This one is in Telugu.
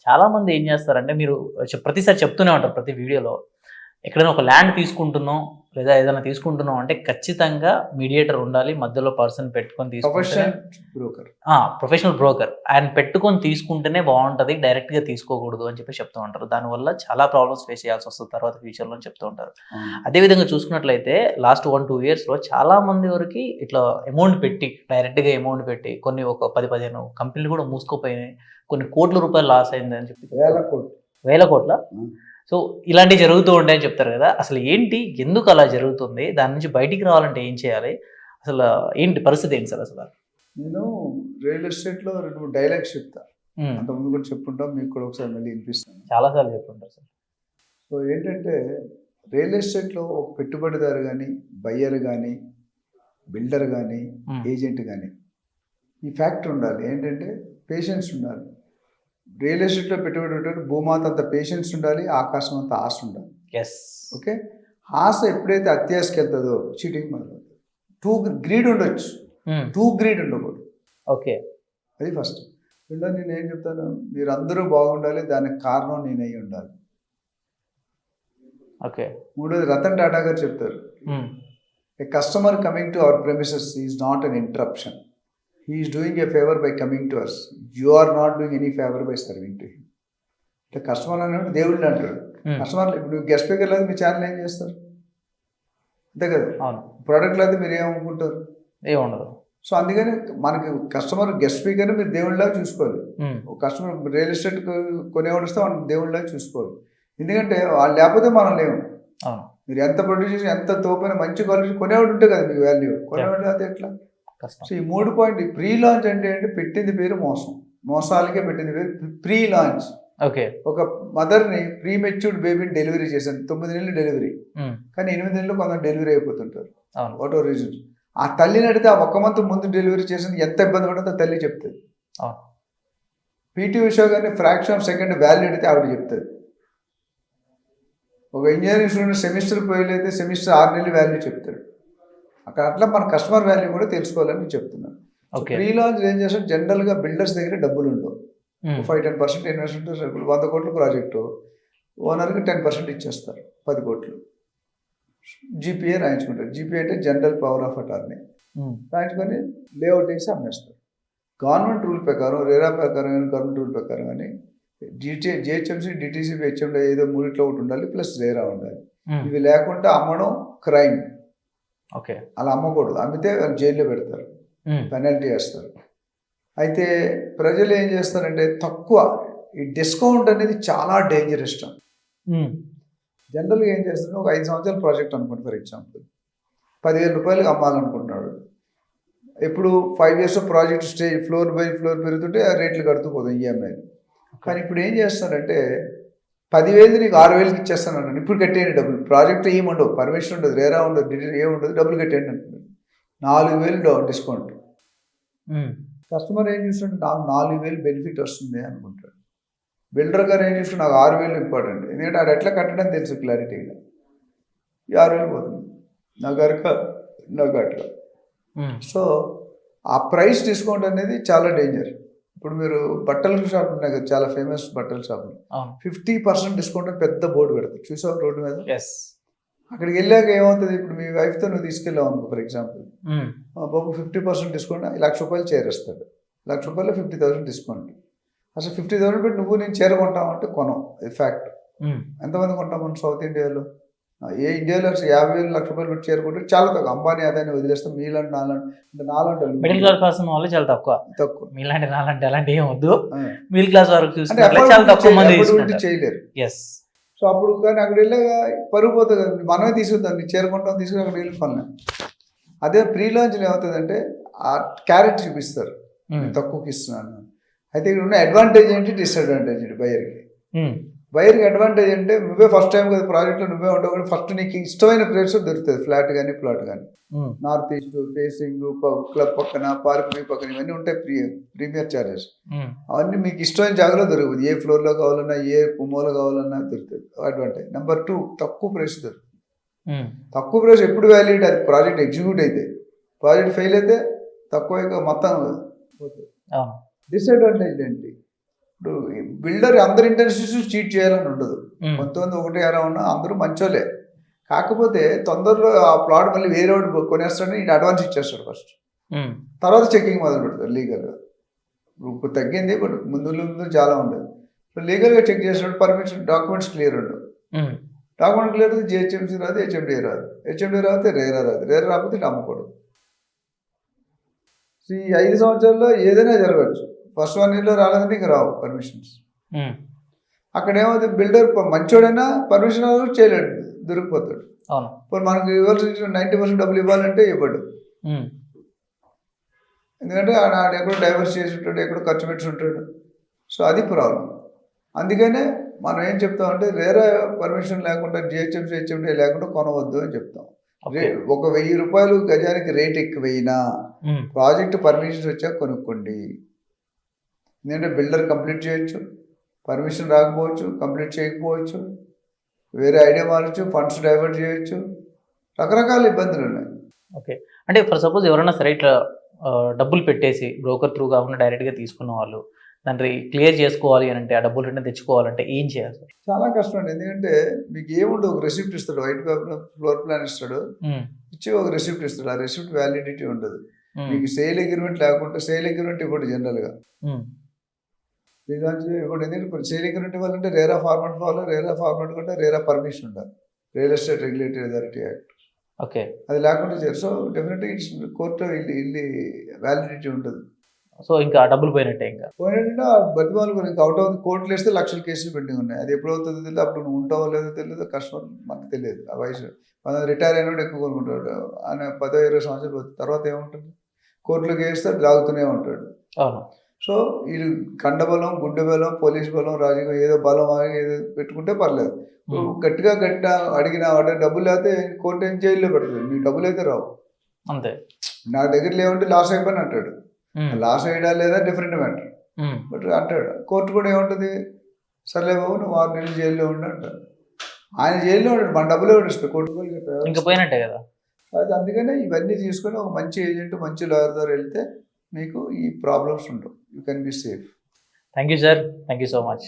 చాలామంది ఏం చేస్తారంటే మీరు ప్రతిసారి చెప్తూనే ఉంటారు ప్రతి వీడియోలో. ఎక్కడైనా ఒక ల్యాండ్ తీసుకుంటున్నాం, లేదా ఏదైనా తీసుకుంటున్నాం అంటే ఖచ్చితంగా మీడియేటర్ ఉండాలి. మధ్యలో పర్సన్ పెట్టుకొని తీసుకుంటేనే బ్రోకర్. Professional broker. ఆయన పెట్టుకొని తీసుకుంటేనే బావుంటది. డైరెక్ట్‌గా తీసుకోకూడదు అని చెప్పి చెప్తూ ఉంటారు. దానివల్ల చాలా ప్రాబ్లమ్స్ ఫేస్ చేయాల్సొస్తది తర్వాత ఫ్యూచర్‌లో అని చెప్తూ ఉంటారు. అదే విధంగా చూసుకున్నట్లయితే లాస్ట్ 1, 2 ఇయర్స్‌లో చాలా మంది వరకి ఇట్లా అమౌంట్ పెట్టి డైరెక్ట్‌గా అమౌంట్ పెట్టి కొన్ని ఒక 10, 15 కంపెనీలు కూడా మూసుకుపోయినాయి. కొన్ని కోట్ల రూపాయలు లాస్ అయిందని చెప్పి వేల కోట్లు. వేల కోట్ల? సో, ఇలాంటివి జరుగుతూ ఉంటాయని చెప్తారు గదా! అసలు ఏంటి? ఎందుకు అలా జరుగుతుంది? దాని నుంచి బయటికి రావాలంటే ఏం చేయాలి? అసలు ఏంటి పరిస్థితి ఏంటి సార్ అసల? నేను రియల్ ఎస్టేట్‌లో 2, 3 డైలాగ్స్ చెప్తా. హ్మ్. అంతకుముందు కూడా చెప్పుంటాం. మీకు కూడా ఒకసారి మళ్ళీ వినిపిస్తాను. చాలా సార్లు చెప్పుంటారు సార్. సో ఏంటంటే రియల్ ఎస్టేట్‌లో ఒక పెట్టుబడిదారు గాని, బయ్యర్ గాని, బిల్డర్ గాని, ఏజెంట్ గాని ఈ ఫ్యాక్టర్ ఉండాలి. ఏంటంటే పేషెన్స్ ఉండాలి. రియల్ ఎస్టేట్‌లో పెట్టుబడి పెట్టాలంటే భూమాత అంత పేషెన్స్ ఉండాలి. ఆకాశం అంత ఆశ ఉండాలి. యెస్. ఓకే. ఆశ ఎప్పుడైతే అత్యాశకెళ్తుందో చీటింగ్ మొదలవుతుంది. టూ గ్రీడ్ ఉండొచ్చు. టూ గ్రీడ్ ఉండకూడదు. ఓకే. అది ఫస్ట్. రెండోది నేనేం చెప్తాను, మీరందరూ బాగుండాలి. దానికి కారణం నేనై ఉండాలి. ఓకే. మూడోది రతన్ టాటా గారు చెప్తారు, a customer coming to our premises is not an interruption. He is doing a favour by coming to us. You are not doing any favour by serving to him. అంటే కస్టమర్ అనేవాడు దేవుళ్ళు అంటాడు. కస్టమర్ ఇప్పుడు గెస్ట్ స్పీకర్ లేదు మీ ఛానల్ ఏం చేస్తారు? అంతే కదా. ప్రోడక్ట్ లేదు మీరు ఏమనుకుంటారు? ఏముండదు. సో అందుకని మనకి కస్టమర్ గెస్ట్ స్పీకర్ని మీరు దేవుళ్ళలాగా చూసుకోవాలి. ఒక కస్టమర్ రియల్ ఎస్టేట్ కొనేవాడు వస్తే మనం దేవుళ్ళలాగా చూసుకోవాలి. ఎందుకంటే వాళ్ళు లేకపోతే మనం లేవు. మీరు ఎంత ప్రొడ్యూస్ చేసి ఎంత తోపైన మంచి క్వాలిటీ కొనేవాడు ఉంటే కదా మీకు వాల్యూ. కొనేవాడు లేకపోతే ఎట్లా? సో ఈ 3 పాయింట్ ప్రీ లాంచ్ అంటే పెట్టింది పేరు మోసం. మోసాలకే పెట్టింది పేరు ప్రీ లాంచ్. ఓకే. ఒక మదర్ని ప్రీ మెచ్యూర్డ్ బేబీని డెలివరీ చేశాను. 9 నెలలు డెలివరీ, కానీ 8 నెలలు కొందరు డెలివరీ అయిపోతుంటారు. Whatever reason. ఆ తల్లిని అడిగితే ఆ 1 మంత్ ముందు డెలివరీ చేసింది ఎంత ఇబ్బంది పడుతుందో తల్లి చెప్తుంది. పీటీ ఉషా గారిని ఫ్రాక్షన్ ఆఫ్ సెకండ్ వాల్యూ అడిగితే ఆవిడ చెప్తుంది. ఒక ఇంజనీరింగ్ స్టూడెంట్ సెమిస్టర్ ఫెయిల్ అయితే సెమిస్టర్ 6 నెలలు వాల్యూ చెప్తాడు. అక్కడ అట్లా మన కస్టమర్ వాల్యూ కూడా తెలుసుకోవాలని చెప్తున్నాను. ప్రీ లాంచ్ ఏం చేస్తాం, జనరల్గా బిల్డర్స్ దగ్గర డబ్బులు ఉండవు. 5-10% ఇన్వెస్ట్మెంట్. 100 కోట్ల ప్రాజెక్టు ఓనర్కి 10% ఇచ్చేస్తారు. 10 కోట్లు జీపీఏ రాయించుకుంటారు. జీపీఏ అంటే జనరల్ పవర్ ఆఫ్ అటార్నీ. రాయించుకొని లేఅవుట్ వేసి అమ్మేస్తారు. గవర్నమెంట్ రూల్ ప్రకారం, రేరా ప్రకారం కానీ గవర్నమెంట్ రూల్ ప్రకారం కానీ జిహెచ్ఎంసీ, డిటీసీ, హెచ్ఎండి ఏదో మూడిట్లో ఒకటి ఉండాలి, ప్లస్ రేరా ఉండాలి. ఇవి లేకుండా అమ్మడం క్రైమ్. ఓకే. అలా అమ్మకూడదు. అమ్మితే వాళ్ళు జైల్లో పెడతారు, పెనాల్టీ వేస్తారు. అయితే ప్రజలు ఏం చేస్తారంటే తక్కువ ఈ డిస్కౌంట్ అనేది చాలా డేంజరస్. జనరల్గా ఏం చేస్తారంటే ఒక 5 సంవత్సరాల ప్రాజెక్ట్ అనుకోండి, ఫర్ ఎగ్జాంపుల్ 10,000 రూపాయలకి అమ్మాలనుకుంటున్నాడు. ఎప్పుడు 5 years project stage floor by floor పెరుగుతుంటే ఆ రేట్లు కడుతూ పోతాం ఈఎంఐలు. కానీ ఇప్పుడు ఏం చేస్తారంటే 10,000 నీకు 6,000కి ఇచ్చేస్తాను అన్నాను. ఇప్పుడు కట్టేయండి డబ్బులు. ప్రాజెక్ట్ ఏముండవు, పర్మిషన్ ఉండదు, రేరా ఉండదు, డీటెయిల్ ఏముండదు, డబ్బులు కట్టేయండి అంటున్నారు. 4,000 డిస్కౌంట్. కస్టమర్ ఏం చూస్తుంటే నాకు 4,000 బెనిఫిట్ వస్తుంది అనుకుంటాడు. బిల్డర్ గారు ఏం చూస్తుంటే నాకు 6,000 ఇంపార్టెంట్. ఎందుకంటే అది ఎట్లా కట్టడం తెలుసు క్లారిటీగా. ఈ 6,000 పోతుంది నాకు అట్లా. సో ఆ ప్రైస్ డిస్కౌంట్ అనేది చాలా డేంజర్. ఇప్పుడు మీరు బట్టల షాప్ ఉన్నాయి కదా, చాలా ఫేమస్ బట్టల షాపులు, 50% డిస్కౌంట్ అని పెద్ద బోర్డు పెడతారు. చూసావు రోడ్డు మీద? అక్కడికి వెళ్ళాక ఏమవుతుంది, ఇప్పుడు మీ వైఫ్తో నువ్వు తీసుకెళ్ళావు అనుకో, for example Babu 50% discount, ₹1,00,000 చేరేస్తాడు. ₹1,00,000 50,000 discount. అసలు 50,000 పెట్టి నువ్వు నేను చీర కొంటామంటే కొనం. ఇది ఫ్యాక్ట్. ఎంతమంది కొంటాం మనం సౌత్ ఇండియాలో? ఏ ఇండియాలో 50,000 ₹1,00,000 పెట్టి చీర కొంటే చాలా తక్కువ. అంబానీ ఆదాయాన్ని వదిలేస్తాం. మీలాంటి నాలంటే మిడిల్ క్లాస్ పర్సన్ వాళ్ళు చాలా తక్కువ. మీలాంటి నాలంటే అలాంటి ఏం వద్దు. మిడిల్ క్లాస్ వరకు చూసుకుంటే చాలా తక్కువ మంది చేయలేరు. సో అప్పుడు కానీ అక్కడ వెళ్ళాక పరుగు పోతుంది కదా, మనమే తీసుకుంటాం. నీ చేరుకుంటాం, తీసుకుని అక్కడ వెళ్ళి పనులు. అదే ప్రీ లాంచ్లో ఏమవుతుందంటే ఆ క్యారెట్ చూపిస్తారు, తక్కువకి ఇస్తున్నాను. అయితే ఇక్కడ ఉన్న అడ్వాంటేజ్ ఏంటి, డిసడ్వాంటేజ్ ఏంటి బయర్కి అడ్వాంటేజ్ అంటే నువ్వే ఫస్ట్ టైం కదా ప్రాజెక్ట్లో నువ్వే ఉంటావు కాబట్టి ఫస్ట్ నీకు ఇష్టమైన ప్లేస్ దొరుకుతుంది. ఫ్లాట్ కానీ ప్లాట్ కానీ, నార్త్ ఈస్ట్ ఫేసింగ్, క్లబ్ పక్కన, పార్కింగ్ పక్కన, ఇవన్నీ ఉంటాయి. ప్రీమియర్ చార్జెస్ అవన్నీ మీకు ఇష్టమైన జాగాలో దొరుకుతుంది. ఏ ఫ్లోర్లో కావాలన్నా, ఏ మూలలో కావాలన్నా దొరుకుతుంది. అడ్వాంటేజ్. నెంబర్ 2, తక్కువ ప్రైస్ దొరుకుతుంది. తక్కువ ప్రైస్ ఎప్పుడు వ్యాలిడ్, అది ప్రాజెక్ట్ ఎగ్జిక్యూట్ అయితే. ప్రాజెక్ట్ ఫెయిల్ అయితే తక్కువ మొత్తం పోతుంది. డిసడ్వాంటేజ్ ఏంటి, ఇప్పుడు బిల్డర్ అందరి ఇంటెన్షన్స్ చీట్ చేయాలని ఉండదు. ఉమ్, కొంతమంది ఒకటి అలా ఉన్నా అందరూ మంచోలే. కాకపోతే తొందరలో ఆ ప్లాట్ మళ్ళీ వేరే వాడు కొనేస్తాడని ఈయన అడ్వాన్స్ ఇచ్చేస్తాడు ఫస్ట్. ఉమ్, తర్వాత చెకింగ్ మొదలు పెడతారు లీగల్గా. ఇప్పుడు తగ్గింది, బట్ ముందు చాలా ఉండదు. ఇప్పుడు లీగల్గా చెక్ చేసినప్పుడు పర్మిషన్ డాక్యుమెంట్స్ క్లియర్ ఉండవు. ఉమ్, డాక్యుమెంట్ క్లియర్ అయితే జిహెచ్ఎంసీ రాదు, హెచ్ఎండి రాదు. హెచ్ఎండి రాకపోతే రేరా రాకపోతే ఇటు అమ్మకూడదు. సో ఈ 5 సంవత్సరాల్లో ఏదైనా జరగచ్చు. ఫస్ట్ 1 yearలో రాలేదంటే ఇంకా రావు పర్మిషన్స్. ఉమ్, అక్కడ ఏమవుతుంది, బిల్డర్ మంచోడైనా పర్మిషన్ చేయలేడు, దొరికిపోతాడు. అవును. ఇప్పుడు మనకు ఇవ్వాల్సిన 90% డబ్బులు ఇవ్వాలంటే ఇవ్వడు. ఉమ్, ఎందుకంటే ఆడ ఎక్కడో డైవర్స్ చేసి ఉంటాడు, ఎక్కడో ఖర్చు పెట్టి ఉంటాడు. సో అది ప్రాబ్లం. అందుకనే మనం ఏం చెప్తామంటే రేరా పర్మిషన్ లేకుండా జిహెచ్ఎంసీ హెచ్ఎండి లేకుండా కొనవద్దు అని చెప్తాం. ఓకే. ఒక 1000 రూపాయలు గజానికి రేట్ ఎక్కువైనా ఉమ్, ప్రాజెక్ట్ పర్మిషన్స్ వచ్చాక కొనుక్కోండి. ఎందుకంటే బిల్డర్ కంప్లీట్ చేయొచ్చు, పర్మిషన్ రాకపోవచ్చు, కంప్లీట్ చేయకపోవచ్చు, వేరే ఐడియా మారచ్చు, ఫండ్స్ డైవర్ట్ చేయొచ్చు, రకరకాల ఇబ్బందులు ఉన్నాయి. ఓకే. అంటే ఫర్ సపోజ్ ఎవరైనా సరే ఇట్లా డబ్బులు పెట్టేసి బ్రోకర్ త్రూ కాకుండా డైరెక్ట్గా తీసుకున్న వాళ్ళు దాన్ని క్లియర్ చేసుకోవాలి అని అంటే, ఆ డబ్బులు రిటర్న్ తెచ్చుకోవాలంటే ఏం చేయాలి సార్? చాలా కష్టం అండి. ఎందుకంటే మీకు ఏముండదు, ఒక రెసిప్ట్ ఇస్తాడు, వైట్ పేపర్ ఫ్లోర్ ప్లాన్ ఇస్తాడు, ఉమ్, ఇచ్చి ఒక రెసిప్ట్ ఇస్తాడు. ఆ రెసిప్ట్ వ్యాలిడిటీ ఉండదు. ఉమ్, మీకు సేల్ అగ్రిమెంట్ లేకుంటే సేల్ అగ్రిమెంట్ ఇవ్వడు జనరల్గా. ఉమ్, మీకు ఇప్పుడు ఎందుకంటే సేల్ అగ్రిమెంట్ ఇవ్వాలంటే రేరా ఫార్మాట్ కావాలి. రేరా ఫార్మాట్ కంటే రేరా పర్మిషన్ ఉండాలి, real estate regulatory authority act. Okay. అది లేకుండా చేయరు. సో డెఫినెట్గా ఇట్స్ కోర్టు ఇల్లి వ్యాలిడిటీ ఉంటుంది. సో ఇంకా ఆ డబ్బులు పోయినట్టే ఇంకా. పోయినట్టు బతిమాలు ఇంకా అవుట్ అవుతుంది. కోర్టులు వేస్తే లక్షల కేసులు పెండింగ్ ఉన్నాయి. అది ఎప్పుడు అవుతుందో తెలియదు, అప్పుడు నువ్వు ఉంటావో లేదో తెలియదు, కస్టమర్ మనకు తెలియదు. ఆ వయసు మనం రిటైర్ అయినప్పుడు ఎక్కువ కొనుక్కుంటాడు. ఆయన 10-20 సంవత్సరాలు పోతుంది, తర్వాత ఏముంటుంది, కోర్టులకు వేస్తే లాగుతూనే ఉంటాడు. అవును. సో వీళ్ళు కండబలం, గుండె బలం, పోలీస్ బలం, రాజకీయం ఏదో బలం ఏదో పెట్టుకుంటే పర్లేదు. గట్టిగా అడిగిన వాడు డబ్బులు లేకపోతే కోర్టు ఏం జైల్లో పెడుతుంది, మీ డబ్బులు అయితే రావు. అంతే. నా దగ్గర లేవంటే లాస్ అయిపోయిన అంటాడు. ఉమ్, లాస్ అయ్యడా లేదా డిఫరెంట్ మ్యాటర్, ఉమ్, బట్ అంటాడు. కోర్టు కూడా ఏముంటుంది, సర్లే బాబు నువ్వు 6 నెలలు జైల్లో ఉండు అంటాడు. ఆయన జైల్లో ఉంటాడు, మన డబ్బులు ఎవరు ఇస్తాడు, కోర్టు కూడా ఇంకా పోయినట్టే కదా. అది. అందుకనే ఇవన్నీ తీసుకొని ఒక మంచి ఏజెంట్, మంచి లాయర్ ద్వారా వెళ్తే మీకు ఈ ప్రాబ్లమ్స్ ఉండవు. You can be safe. Thank you sir, thank you so much.